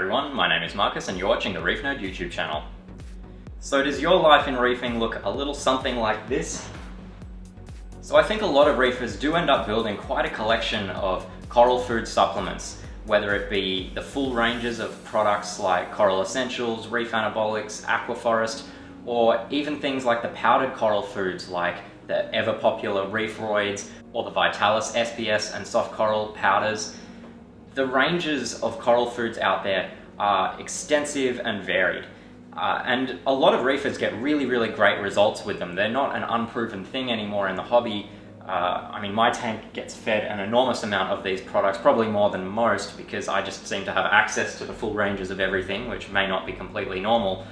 everyone, my name is Marcus and you're watching the Reef Nerd YouTube channel. So does your life in reefing look a little something like this? So I think a lot of reefers do end up building quite a collection of coral food supplements, whether it be the full ranges of products like Coral Essentials, Reef Anabolics, Aquaforest, or even things like the powdered coral foods like the ever popular Reefroids or the Vitalis SPS and soft coral powders. The ranges of coral foods out there are extensive and varied. And a lot of reefers get really great results with them. They're not an unproven thing anymore in the hobby. I mean, my tank gets fed an enormous amount of these products, probably more than most, because I just seem to have access to the full ranges of everything, which may not be completely normal.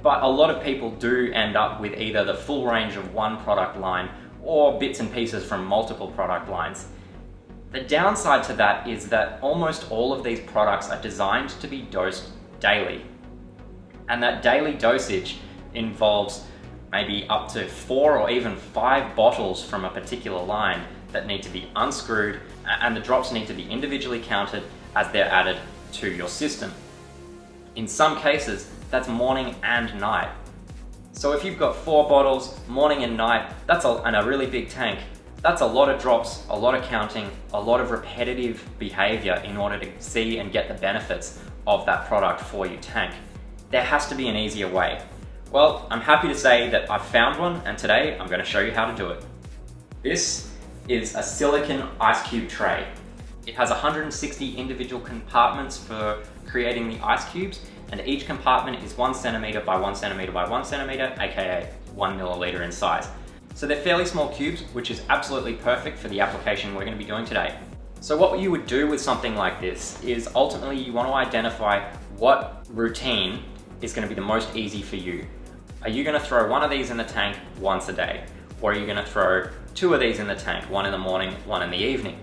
But a lot of people do end up with either the full range of one product line or bits and pieces from multiple product lines. The downside to that is that almost all of these products are designed to be dosed daily. And that daily dosage involves maybe up to 4 or even 5 bottles from a particular line that need to be unscrewed, and the drops need to be individually counted as they're added to your system. In some cases, that's morning and night. So if you've got 4 bottles, morning and night, and a really big tank, that's a lot of drops, a lot of counting, a lot of repetitive behavior in order to see and get the benefits of that product for your tank. There has to be an easier way. Well, I'm happy to say that I've found one, and today I'm going to show you how to do it. This is a silicone ice cube tray. It has 160 individual compartments for creating the ice cubes, and each compartment is 1 centimeter by 1 centimeter by 1 centimeter, aka 1 milliliter in size. So they're fairly small cubes, which is absolutely perfect for the application we're going to be doing today. So what you would do with something like this is ultimately you want to identify what routine is going to be the most easy for you. Are you going to throw one of these in the tank once a day? Or are you going to throw 2 of these in the tank, one in the morning, one in the evening?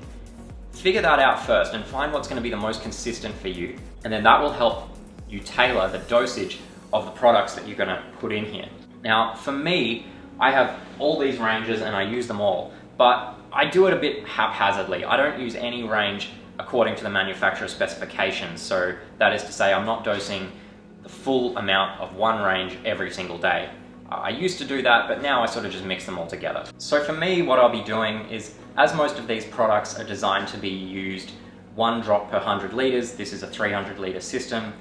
Figure that out first and find what's going to be the most consistent for you. And then that will help you tailor the dosage of the products that you're going to put in here. Now, for me, I have all these ranges and I use them all, but I do it a bit haphazardly. I don't use any range according to the manufacturer's specifications. So that is to say, I'm not dosing the full amount of one range every single day. I used to do that, but now I sort of just mix them all together. So for me, what I'll be doing is, as most of these products are designed to be used 1 drop per 100 liters, this is a 300 liter system,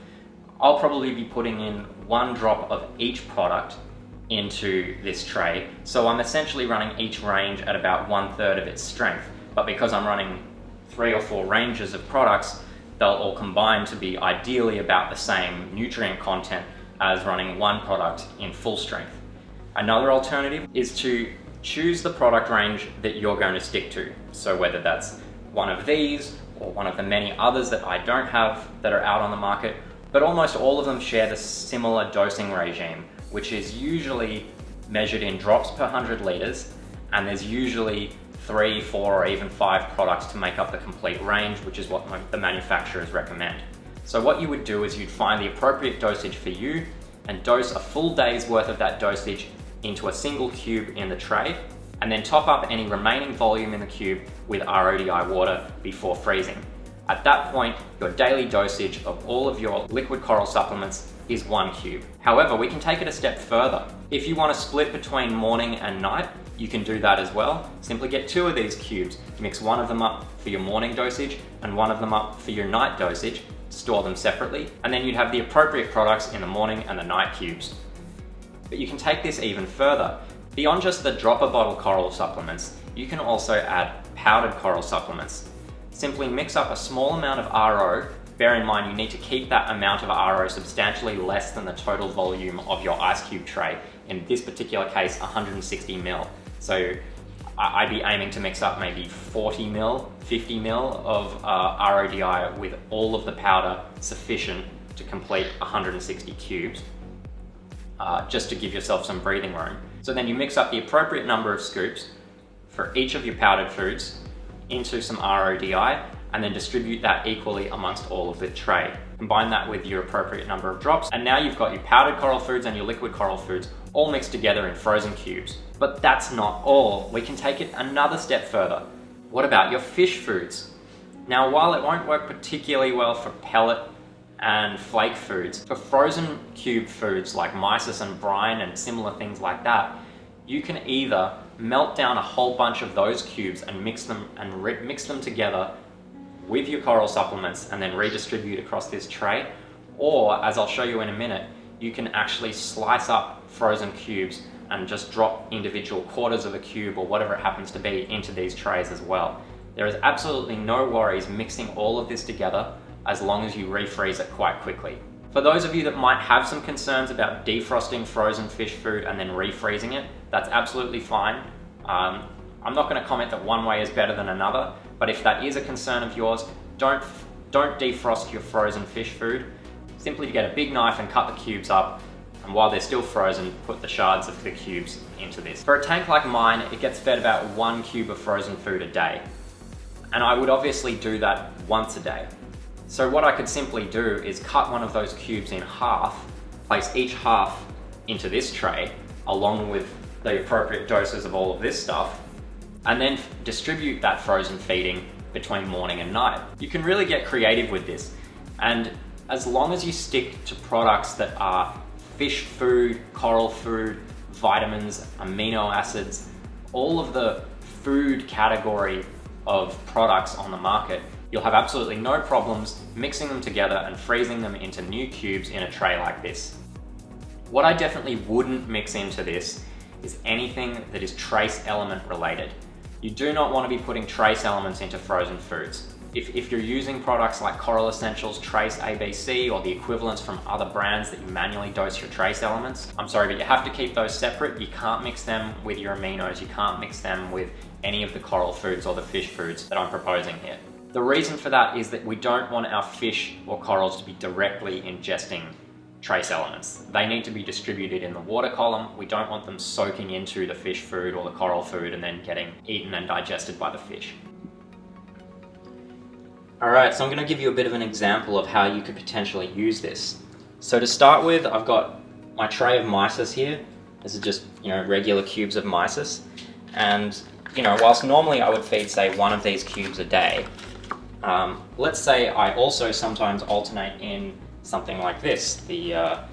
I'll probably be putting in 1 drop of each product into this tray. So I'm essentially running each range at about 1/3 of its strength. But because I'm running 3 or 4 ranges of products, they'll all combine to be ideally about the same nutrient content as running 1 product in full strength. Another alternative is to choose the product range that you're going to stick to. So whether that's one of these or one of the many others that I don't have that are out on the market, but almost all of them share the similar dosing regime, which is usually measured in drops per 100 liters, and there's usually 3, 4, or even 5 products to make up the complete range, which is what the manufacturers recommend. So what you would do is you'd find the appropriate dosage for you and dose a full day's worth of that dosage into a single cube in the tray, and then top up any remaining volume in the cube with RODI water before freezing. At that point, your daily dosage of all of your liquid coral supplements is 1 cube. However, we can take it a step further. If you want to split between morning and night, you can do that as well. Simply get 2 of these cubes, mix one of them up for your morning dosage and one of them up for your night dosage, store them separately, and then you'd have the appropriate products in the morning and the night cubes. But you can take this even further. Beyond just the dropper bottle coral supplements, you can also add powdered coral supplements. Simply mix up a small amount of RO. Bear in mind you need to keep that amount of RO substantially less than the total volume of your ice cube tray. In this particular case, 160 ml. So I'd be aiming to mix up maybe 40 ml, 50 ml of RODI with all of the powder sufficient to complete 160 cubes, just to give yourself some breathing room. So then you mix up the appropriate number of scoops for each of your powdered foods into some RODI, and then distribute that equally amongst all of the tray. Combine that with your appropriate number of drops, and now you've got your powdered coral foods and your liquid coral foods all mixed together in frozen cubes. But that's not all. We can take it another step further. What about your fish foods? Now, while it won't work particularly well for pellet and flake foods. For frozen cube foods like mysis and brine and similar things like that, you can either melt down a whole bunch of those cubes and mix them together with your coral supplements and then redistribute across this tray, or, as I'll show you in a minute, you can actually slice up frozen cubes and just drop individual quarters of a cube or whatever it happens to be into these trays as well. There is absolutely no worries mixing all of this together as long as you refreeze it quite quickly. For those of you that might have some concerns about defrosting frozen fish food and then refreezing it, that's absolutely fine. I'm not going to comment that one way is better than another, but if that is a concern of yours, don't defrost your frozen fish food. Simply get a big knife and cut the cubes up, and while they're still frozen, put the shards of the cubes into this. For a tank like mine, it gets fed about 1 cube of frozen food a day, and I would obviously do that once a day. So what I could simply do is cut one of those cubes in half, place each half into this tray, along with the appropriate doses of all of this stuff, and then distribute that frozen feeding between morning and night. You can really get creative with this, and as long as you stick to products that are fish food, coral food, vitamins, amino acids, all of the food category of products on the market, you'll have absolutely no problems mixing them together and freezing them into new cubes in a tray like this. What I definitely wouldn't mix into this is anything that is trace element related. You do not want to be putting trace elements into frozen foods. If you're using products like Coral Essentials Trace ABC or the equivalents from other brands that you manually dose your trace elements, I'm sorry, but you have to keep those separate. You can't mix them with your aminos. You can't mix them with any of the coral foods or the fish foods that I'm proposing here. The reason for that is that we don't want our fish or corals to be directly ingesting trace elements. They need to be distributed in the water column. We don't want them soaking into the fish food or the coral food and then getting eaten and digested by the fish. Alright, so I'm going to give you a bit of an example of how you could potentially use this. So to start with, I've got my tray of mysis here. This is just, regular cubes of mysis. And, whilst normally I would feed, say, 1 of these cubes a day, let's say I also sometimes alternate in something like this, the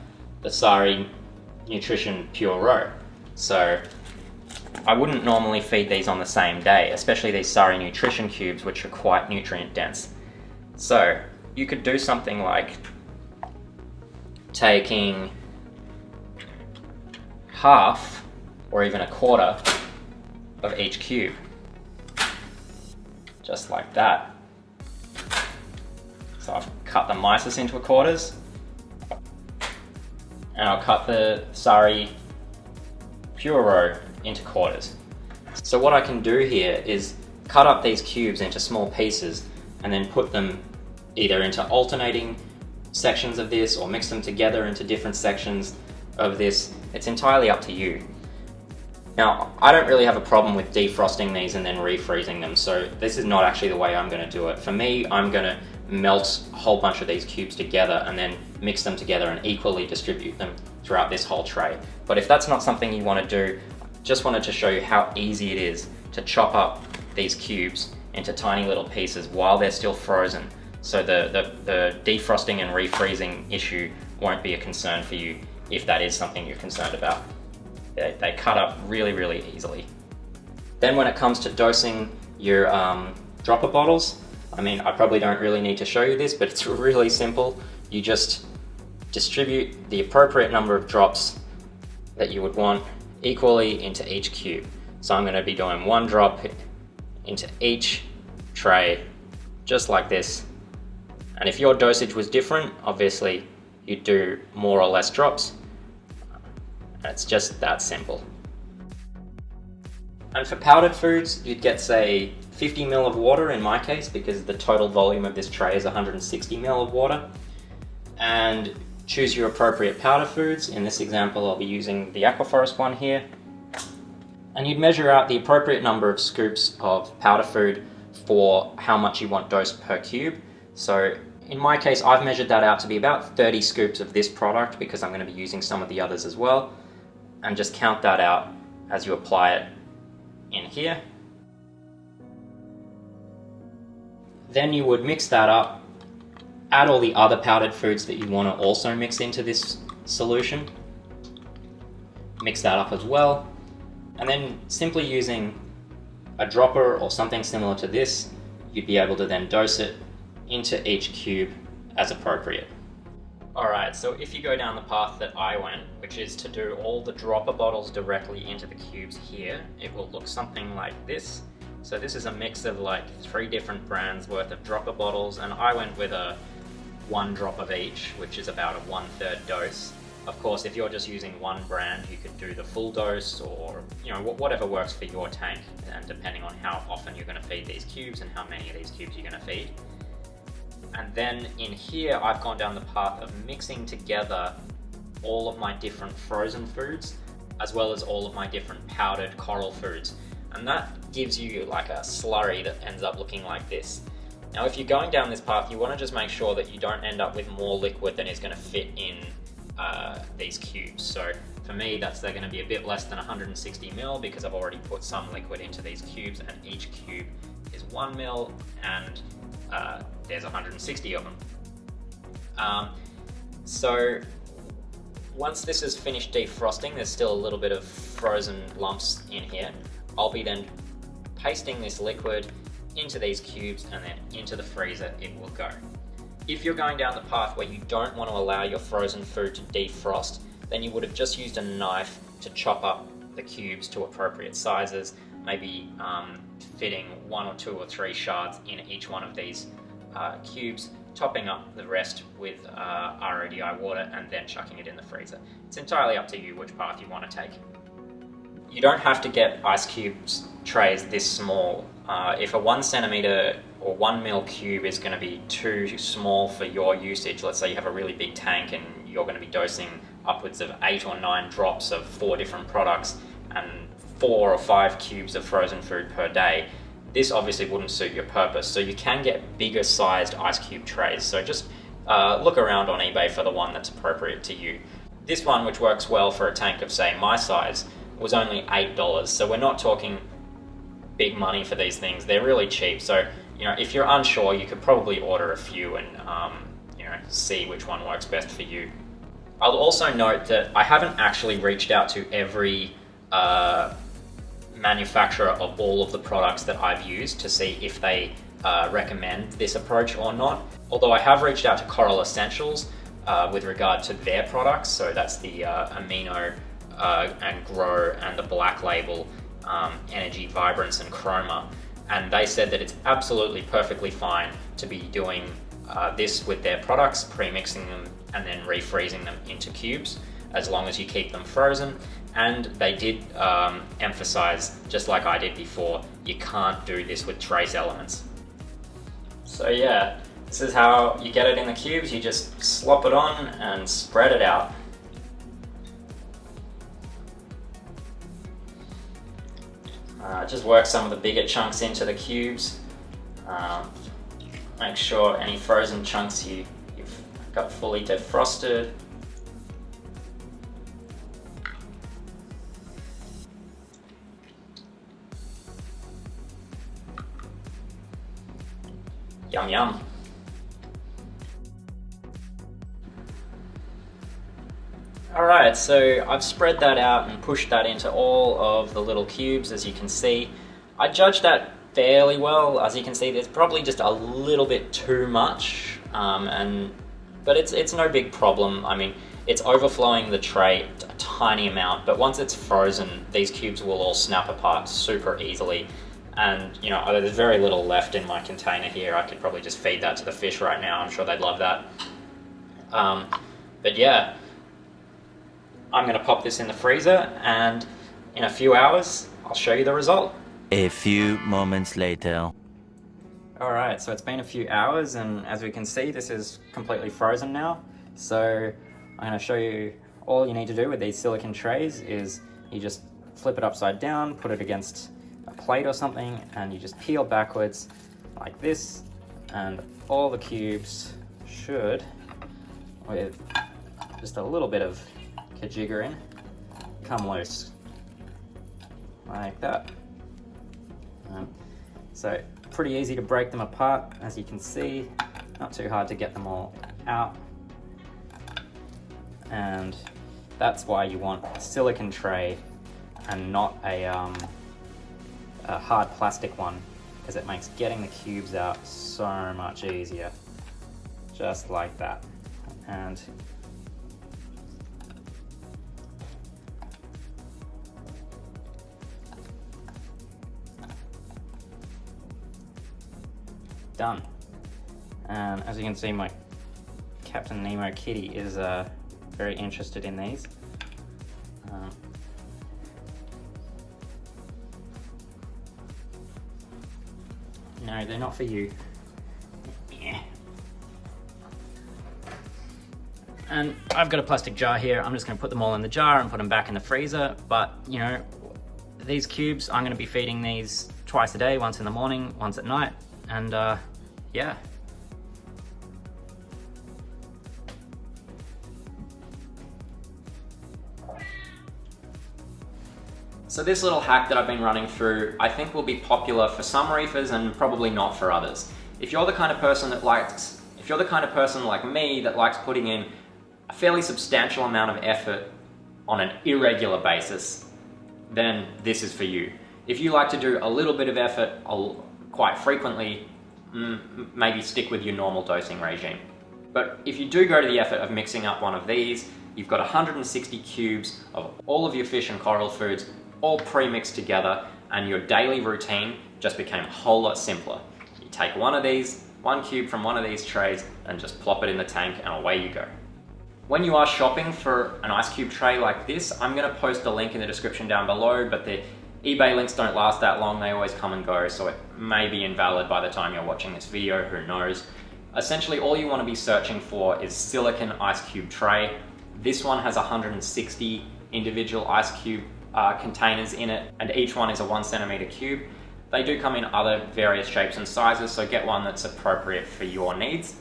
Sari Nutrition Pure Row. So I wouldn't normally feed these on the same day, especially these Sari Nutrition cubes, which are quite nutrient dense. So you could do something like taking half or even a quarter of each cube, just like that. So I've cut the mysis into quarters, and I'll cut the Sari Pure Row into quarters. So what I can do here is cut up these cubes into small pieces and then put them either into alternating sections of this or mix them together into different sections of this. It's entirely up to you. Now, I don't really have a problem with defrosting these and then refreezing them, so this is not actually the way I'm going to do it. For me, I'm going to melt a whole bunch of these cubes together and then mix them together and equally distribute them throughout this whole tray. But if that's not something you want to do, just wanted to show you how easy it is to chop up these cubes into tiny little pieces while they're still frozen. So the defrosting and refreezing issue won't be a concern for you if that is something you're concerned about. They cut up really, really easily. Then when it comes to dosing your dropper bottles, I probably don't really need to show you this, but it's really simple. You just distribute the appropriate number of drops that you would want equally into each cube. So I'm going to be doing 1 drop into each tray, just like this. And if your dosage was different, obviously you'd do more or less drops. It's just that simple. And for powdered foods, you'd get, say, 50 ml of water in my case, because the total volume of this tray is 160 ml of water. And choose your appropriate powder foods. In this example, I'll be using the Aquaforest one here. And you'd measure out the appropriate number of scoops of powder food for how much you want dosed per cube. So in my case, I've measured that out to be about 30 scoops of this product, because I'm going to be using some of the others as well. And just count that out as you apply it in here. Then you would mix that up add all the other powdered foods that you want to also mix into this solution. Mix that up as well. And then simply using a dropper or something similar to this, you'd be able to then dose it into each cube as appropriate. Alright, so if you go down the path that I went, which is to do all the dropper bottles directly into the cubes here, it will look something like this. So this is a mix of like 3 different brands worth of dropper bottles, and I went with a 1 drop of each, which is about a 1/3 dose. Of course, if you're just using one brand, you could do the full dose, or whatever works for your tank, and depending on how often you're going to feed these cubes and how many of these cubes you're going to feed. And then in here, I've gone down the path of mixing together all of my different frozen foods, as well as all of my different powdered coral foods. And that gives you like a slurry that ends up looking like this. Now, if you're going down this path, you want to just make sure that you don't end up with more liquid than is going to fit in these cubes. So for me, they're going to be a bit less than 160 ml because I've already put some liquid into these cubes, and each cube is 1 ml, and there's 160 of them. So once this is finished defrosting, there's still a little bit of frozen lumps in here. I'll be then pasting this liquid into these cubes, and then into the freezer it will go. If you're going down the path where you don't want to allow your frozen food to defrost, then you would have just used a knife to chop up the cubes to appropriate sizes, maybe fitting 1 or 2 or 3 shards in each one of these cubes, topping up the rest with RODI water, and then chucking it in the freezer. It's entirely up to you which path you want to take. You don't have to get ice cubes trays this small. If a 1 centimeter or 1 ml cube is going to be too small for your usage, let's say you have a really big tank and you're going to be dosing upwards of 8 or 9 drops of 4 different products and 4 or 5 cubes of frozen food per day, this obviously wouldn't suit your purpose. So you can get bigger sized ice cube trays. So just look around on eBay for the one that's appropriate to you. This one, which works well for a tank of, say, my size, was only $8. So we're not talking big money for these things. They're really cheap. So, if you're unsure, you could probably order a few and, see which one works best for you. I'll also note that I haven't actually reached out to every manufacturer of all of the products that I've used to see if they recommend this approach or not. Although I have reached out to Coral Essentials with regard to their products. So that's the Amino and Grow and the Black Label Energy, Vibrance and Chroma. And they said that it's absolutely perfectly fine to be doing this with their products, pre-mixing them and then refreezing them into cubes, as long as you keep them frozen. And they did emphasize, just like I did before, you can't do this with trace elements. So yeah, this is how you get it in the cubes. You just slop it on and spread it out. Just work some of the bigger chunks into the cubes. Make sure any frozen chunks you've got fully defrosted. Yum yum. Alright, so I've spread that out and pushed that into all of the little cubes, as you can see. I judged that fairly well. As you can see, there's probably just a little bit too much, but it's no big problem. I mean, it's overflowing the tray a tiny amount, but once it's frozen, these cubes will all snap apart super easily. And there's very little left in my container here. I could probably just feed that to the fish right now. I'm sure they'd love that. But yeah, I'm going to pop this in the freezer, and in a few hours, I'll show you the result. A few moments later. Alright, so it's been a few hours, and as we can see, this is completely frozen now. So I'm going to show you, all you need to do with these silicone trays is you just flip it upside down, put it against a plate or something, and you just peel backwards like this, and all the cubes should, with just a little bit of kajiggering, come loose like that. So pretty easy to break them apart, as you can see. Not too hard to get them all out. And that's why you want a silicone tray and not a hard plastic one, because it makes getting the cubes out so much easier. Just like that. And done. And as you can see, my Captain Nemo kitty is very interested in these. No, they're not for you. Yeah. And I've got a plastic jar here. I'm just going to put them all in the jar and put them back in the freezer. But, you know, these cubes, I'm going to be feeding these twice a day, once in the morning, once at night. And yeah. So this little hack that I've been running through, I think will be popular for some reefers and probably not for others. If you're the kind of person like me that likes putting in a fairly substantial amount of effort on an irregular basis, then this is for you. If you like to do a little bit of effort quite frequently, maybe stick with your normal dosing regime. But if you do go to the effort of mixing up one of these, you've got 160 cubes of all of your fish and coral foods all pre-mixed together, and your daily routine just became a whole lot simpler. You take one cube from one of these trays and just plop it in the tank, and away you go. When you are shopping for an ice cube tray like this, I'm going to post a link in the description down below, but the eBay links don't last that long, they always come and go, so it may be invalid by the time you're watching this video, who knows. Essentially, all you want to be searching for is silicone ice cube tray. This one has 160 individual ice cube containers in it, and each one is a 1 centimeter cube. They do come in other various shapes and sizes, so get one that's appropriate for your needs.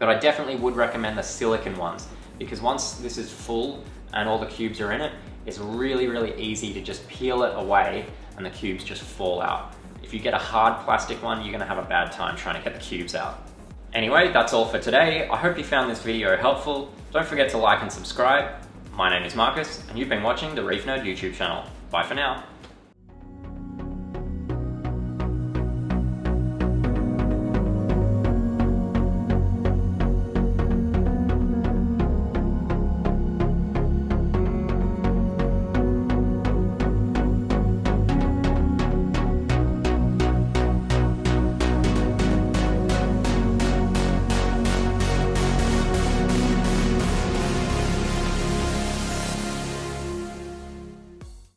But I definitely would recommend the silicone ones, because once this is full and all the cubes are in it, it's really, really easy to just peel it away and the cubes just fall out. If you get a hard plastic one, you're gonna have a bad time trying to get the cubes out. Anyway, that's all for today. I hope you found this video helpful. Don't forget to like and subscribe. My name is Marcus, and you've been watching the Reef Nerd YouTube channel. Bye for now.